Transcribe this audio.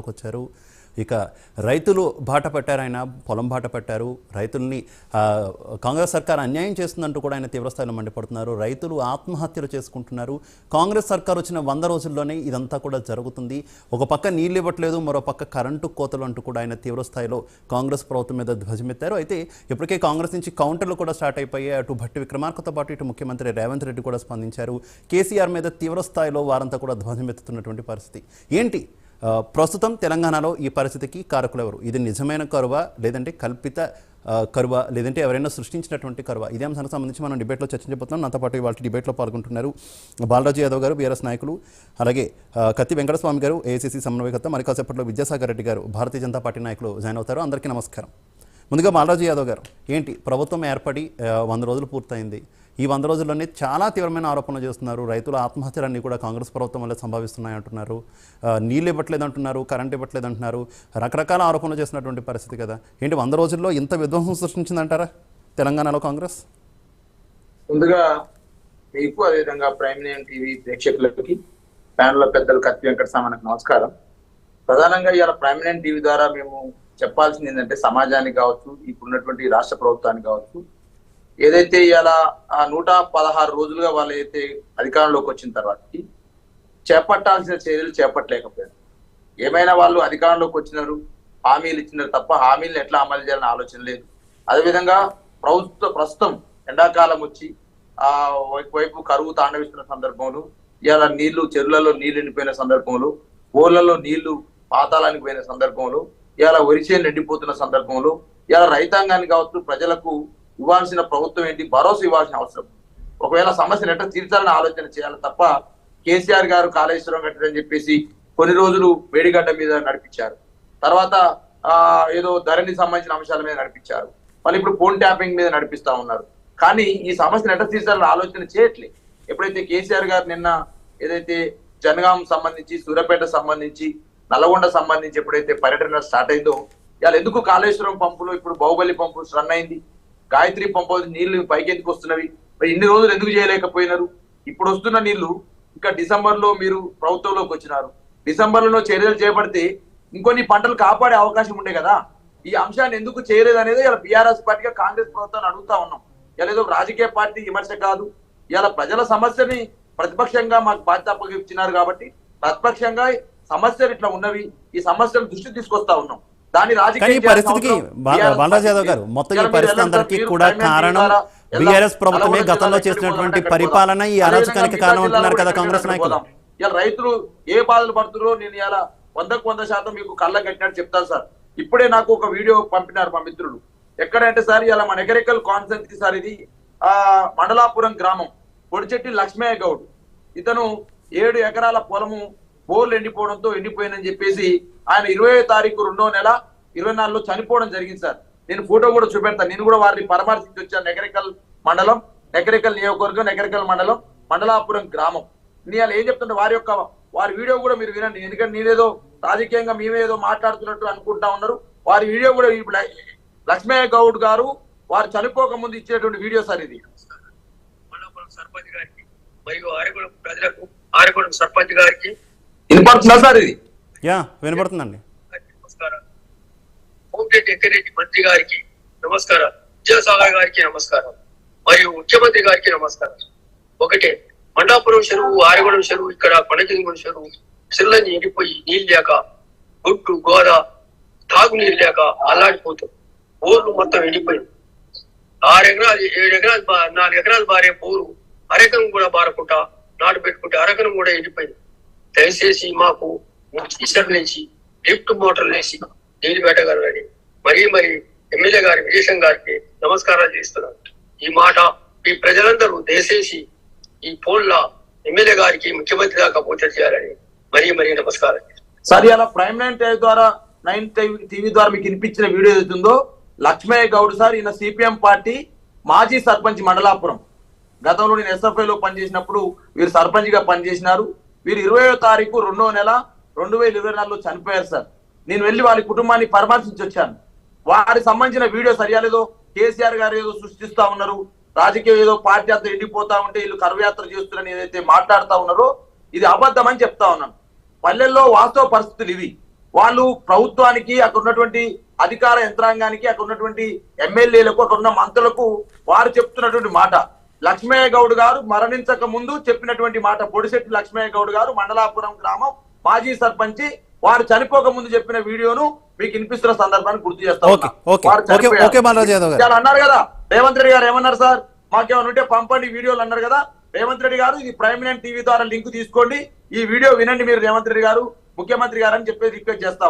రంగంలోకి వచ్చారు. ఇక రైతులు బాట పట్టారు, ఆయన పొలం బాట పట్టారు. రైతుల్ని కాంగ్రెస్ సర్కార్ అన్యాయం చేస్తుందంటూ కూడా ఆయన తీవ్రస్థాయిలో మండిపడుతున్నారు. రైతులు ఆత్మహత్యలు చేసుకుంటున్నారు. కాంగ్రెస్ సర్కార్ వచ్చిన 100 రోజుల్లోనే ఇదంతా కూడా జరుగుతుంది. ఒక పక్క నీళ్ళు ఇవ్వట్లేదు, మరో పక్క కరెంటు కోతలు అంటూ కూడా ఆయన తీవ్రస్థాయిలో కాంగ్రెస్ ప్రభుత్వం మీద ధ్వజమెత్తారు. అయితే ఇప్పటికే కాంగ్రెస్ నుంచి కౌంటర్లు కూడా స్టార్ట్ అయిపోయాయి. అటు భట్టి విక్రమార్కతో పాటు ఇటు ముఖ్యమంత్రి రేవంత్ రెడ్డి కూడా స్పందించారు. కేసీఆర్ మీద తీవ్రస్థాయిలో వారంతా కూడా ధ్వజమెత్తుతున్నటువంటి పరిస్థితి ఏంటి? ప్రస్తుతం తెలంగాణలో ఈ పరిస్థితికి కారకులు ఎవరు? ఇది నిజమైన కరువా, లేదంటే కల్పిత కరువా, లేదంటే ఎవరైనా సృష్టించినటువంటి కరువా? ఇదే అంశానికి సంబంధించి మనం డిబేట్లో చర్చించబోతున్నాం. నాతో పాటు ఇవాళ డిబేట్లో పాల్గొంటున్నారు బాలరాజు యాదవ్ గారు, బీఆర్ఎస్ నాయకులు, అలాగే కత్తి వెంకటస్వామి గారు, ఏఐసీసీ సమన్వయకర్త, మరి కాసేపట్లో విద్యాసాగర్ రెడ్డి గారు, భారతీయ జనతా పార్టీ నాయకులు జాయిన్ అవుతారు. అందరికీ నమస్కారం. ముందుగా బాలరాజు యాదవ్ గారు, ఏంటి ప్రభుత్వం ఏర్పడి 100 రోజులు పూర్తయింది. ఈ 100 రోజుల్లోనే చాలా తీవ్రమైన ఆరోపణలు చేస్తున్నారు. రైతుల ఆత్మహత్యలన్నీ కూడా కాంగ్రెస్ ప్రభుత్వం వల్ల సంభవిస్తున్నాయి అంటున్నారు. నీళ్ళు ఇవ్వట్లేదు అంటున్నారు, కరెంట్ ఇవ్వట్లేదు అంటున్నారు. రకరకాల ఆరోపణలు చేసినటువంటి పరిస్థితి కదా. ఏంటి 100 రోజుల్లో ఇంత విధ్వంసం సృష్టించిందంటారా తెలంగాణలో కాంగ్రెస్? ముందుగా మీకు, అదేవిధంగా ప్రైమ్ నైన్ టీవీ ప్రేక్షకులకి, ప్యానల్ పెద్దలు కత్తి వెంకటస్వామికి నమస్కారం. ప్రధానంగా ఇవాళ ప్రైమ్ నైన్ టీవీ ద్వారా మేము చెప్పాల్సింది ఏంటంటే, సమాజానికి కావచ్చు, ఇప్పుడున్నటువంటి రాష్ట్ర ప్రభుత్వానికి కావచ్చు, ఏదైతే ఇవాళ 116 రోజులుగా వాళ్ళు అయితే అధికారంలోకి వచ్చిన తర్వాత చేపట్టాల్సిన చర్యలు చేపట్టలేకపోయారు. ఏమైనా వాళ్ళు అధికారంలోకి వచ్చినారు, హామీలు ఇచ్చినారు తప్ప హామీలను ఎట్లా అమలు చేయాలని ఆలోచన లేదు. అదేవిధంగా ప్రస్తుతం ఎండాకాలం వచ్చి వైపు కరువు తాండవిస్తున్న సందర్భంలో, ఇవాళ నీళ్లు చెరువులలో నీళ్లు ఎండిపోయిన సందర్భంలో, బోర్లలో నీళ్లు పాతాళానికి పోయిన సందర్భంలో, ఇవాళ వరిచేను ఎండిపోతున్న సందర్భంలో, ఇవాళ రైతాంగాన్ని కావచ్చు, ప్రజలకు ఇవ్వాల్సిన ప్రభుత్వం ఏంటి, భరోసా ఇవ్వాల్సిన అవసరం. ఒకవేళ సమస్యలు ఎట్లా తీర్చాలని ఆలోచన చేయాలి తప్ప కేసీఆర్ గారు కాళేశ్వరం కట్టడని చెప్పేసి కొన్ని రోజులు వేడిగడ్డ మీద నడిపించారు, తర్వాత ఏదో ధరణి సంబంధించిన అంశాల మీద నడిపించారు, మళ్ళీ ఇప్పుడు ఫోన్ ట్యాపింగ్ మీద నడిపిస్తా ఉన్నారు. కానీ ఈ సమస్యను ఎట్లా తీర్చాలని ఆలోచన చేయట్లేదు. ఎప్పుడైతే కేసీఆర్ గారు నిన్న ఏదైతే జనగాం సంబంధించి, సూర్యాపేట సంబంధించి, నల్గొండ సంబంధించి ఎప్పుడైతే పర్యటన స్టార్ట్ అయిందో, ఇవాళ ఎందుకు కాళేశ్వరం పంపులు, ఇప్పుడు బాహుబలి పంపు రన్ అయింది, గాయత్రి పంపు నీళ్లు పైకి ఎందుకు వస్తున్నవి, మరి ఇన్ని రోజులు ఎందుకు చేయలేకపోయినారు? ఇప్పుడు వస్తున్న నీళ్లు ఇంకా డిసెంబర్ లో మీరు ప్రభుత్వంలోకి వచ్చినారు, డిసెంబర్లో చర్యలు చేపడితే ఇంకొన్ని పంటలు కాపాడే అవకాశం ఉండే కదా. ఈ అంశాన్ని ఎందుకు చేయలేదు అనేది ఇలా బీఆర్ఎస్ పార్టీగా కాంగ్రెస్ ప్రభుత్వాన్ని అడుగుతా ఉన్నాం. ఇలా ఏదో రాజకీయ పార్టీ విమర్శ కాదు, ఇలా ప్రజల సమస్యని ప్రతిపక్షంగా మాకు బాధ్యత అప్పగిచ్చినారు కాబట్టి ప్రతిపక్షంగా సమస్యలు ఇట్లా ఉన్నవి, ఈ సమస్యలు దృష్టి తీసుకొస్తా ఉన్నాం. దాని రాజకీయ పరిస్థితికి బాలరాజు యాదవ్ గారు, మొత్తం ఈ పరిస్థితి అందరికీ కూడా కారణం బీఆర్ఎస్ ప్రభుత్వమే గతంలో చేసినటువంటి పరిపాలన, ఈ అరాచకానికి కారణం అంటున్నారు కదా కాంగ్రెస్ నాయకులు. ఇలా రైతులు ఏ బాధలు పడుతున్నారో నేను ఇలా 100% మీకు కళ్ళ కట్టినట్టు చెప్తాను సార్. ఇప్పుడే నాకు ఒక వీడియో పంపినారు మా మిత్రులు. ఎక్కడంటే సార్, ఇలా మన ఎకరెకల్ కాన్సెన్స్ సార్, ఇది మండలాపురం గ్రామం, పొడిచెట్టి లక్ష్మయ్య గౌడ్. ఇతను 7 ఎకరాల పొలము బోర్లు ఎండిపోవడంతో ఎండిపోయిందని చెప్పేసి ఆయన 20వ తారీఖు 2వ నెల 24లో చనిపోవడం జరిగింది సార్. నేను ఫోటో కూడా చూపెడతాను. నేను కూడా వారిని పరామర్శించి వచ్చాను. నెకరికల్ మండలం, నెకరికల్ నియోజకవర్గం, నెకరికల్ మండలం, మండలాపురం గ్రామం. నేను ఏం చెప్తుంటే వారి వీడియో కూడా మీరు వినండి. ఎందుకంటే నేనేదో రాజకీయంగా మేమేదో మాట్లాడుతున్నట్టు అనుకుంటా ఉన్నారు. వారి వీడియో కూడా లక్ష్మయ్య గౌడ్ గారు వారు చనిపోక ముందు ఇచ్చేటువంటి వీడియో సార్ ఇది. మండలాపురం సర్పంచ్ గారికి మరియు ఆరేగూడెం ప్రజలకు, ఆరేగూడెం సర్పంచ్ గారికి వినపడుతుందా సార్? ఇది వినపడుతుందండి. నమస్కారం. కోమటిరెడ్డి వెంకటరెడ్డి మంత్రి గారికి నమస్కారం, విద్యాసాగర్ గారికి నమస్కారం, మరియు ముఖ్యమంత్రి గారికి నమస్కారం. ఒకటే, మండాపురం చెరువు, ఆరేగూడెం చెరువు, ఇక్కడ కొండకింగుల చెరువు చెరువులన్నీ ఎండిపోయి నీళ్ళు లేక, గుడ్డు గోద తాగునీరు లేక అల్లాడిపోతుంది. బోర్లు మొత్తం ఎండిపోయింది. 6 ఎకరాలు 7 ఎకరాలు 4 ఎకరాలు బారే బోరు అరెకరం కూడా బారకుండా నాటు పెట్టుకుంటే అరెకరం కూడా ఎండిపోయింది. దయచేసి మాకు టీచర్ నుంచి లిఫ్ట్ మోటార్లు వేసి నీళ్లు పెట్టగలరని మరి ఎమ్మెల్యే గారి విజయసం గారికి నమస్కారాలు చేస్తున్నాను. ఈ మాట ఈ ప్రజలందరూ దయచేసి ఈ ఫోన్ల ఎమ్మెల్యే గారికి, ముఖ్యమంత్రి దాకా పూజ చేయాలని మరీ నమస్కారం. సార్, ఇలా ప్రైమ్ నైన్ టీవీ ద్వారా మీకు వినిపించిన వీడియో ఏదైతుందో, లక్ష్మయ్య గౌడ్ సార్, ఈయన సిపిఎం పార్టీ మాజీ సర్పంచ్ మండలాపురం. గతంలో నేను SFI లో పనిచేసినప్పుడు వీరు సర్పంచ్ గా పనిచేసినారు. వీరు 20వ తారీఖు 2వ నెల 2024లో చనిపోయారు సార్. నేను వెళ్ళి వారి కుటుంబాన్ని పరామర్శించి వచ్చాను. వారికి సంబంధించిన వీడియో సరియాలేదో కేసీఆర్ గారు ఏదో సృష్టిస్తా ఉన్నారు, రాజకీయ ఏదో పార్టీ అంతా ఎండిపోతా ఉంటే వీళ్ళు కరవయాత్ర చేస్తున్నారని ఏదైతే మాట్లాడుతా ఉన్నారో ఇది అబద్ధం అని చెప్తా ఉన్నాను. పల్లెల్లో వాస్తవ పరిస్థితులు ఇవి. వాళ్ళు ప్రభుత్వానికి అక్కడ ఉన్నటువంటి అధికార యంత్రాంగానికి అక్కడ ఉన్నటువంటి ఎమ్మెల్యేలకు అక్కడ ఉన్న మంత్రులకు వారు చెప్తున్నటువంటి మాట, లక్ష్మయ్య గౌడ్ గారు మరణించక ముందు చెప్పినటువంటి మాట, పొడిశెట్టి లక్ష్మయ్య గౌడ్ గారు మండలాపురం గ్రామం మాజీ సర్పంచి, వారు చనిపోక ముందు చెప్పిన వీడియోను మీకు వినిపిస్తున్న సందర్భాన్ని గుర్తు చేస్తా ఉన్నా. వారు చనిపోయారు అన్నారు కదా, రేవంత్ రెడ్డి గారు ఏమన్నారు, సార్ మాకేమైనా ఉంటే పంపండి వీడియోలు అన్నారు కదా. రేవంత్ రెడ్డి గారు ఇది ప్రైమ్ నైన్ టీవీ ద్వారా లింక్ తీసుకోండి, ఈ వీడియో వినండి మీరు రేవంత్ రెడ్డి గారు ముఖ్యమంత్రి గారు అని చెప్పేసి రిక్వెస్ట్ చేస్తా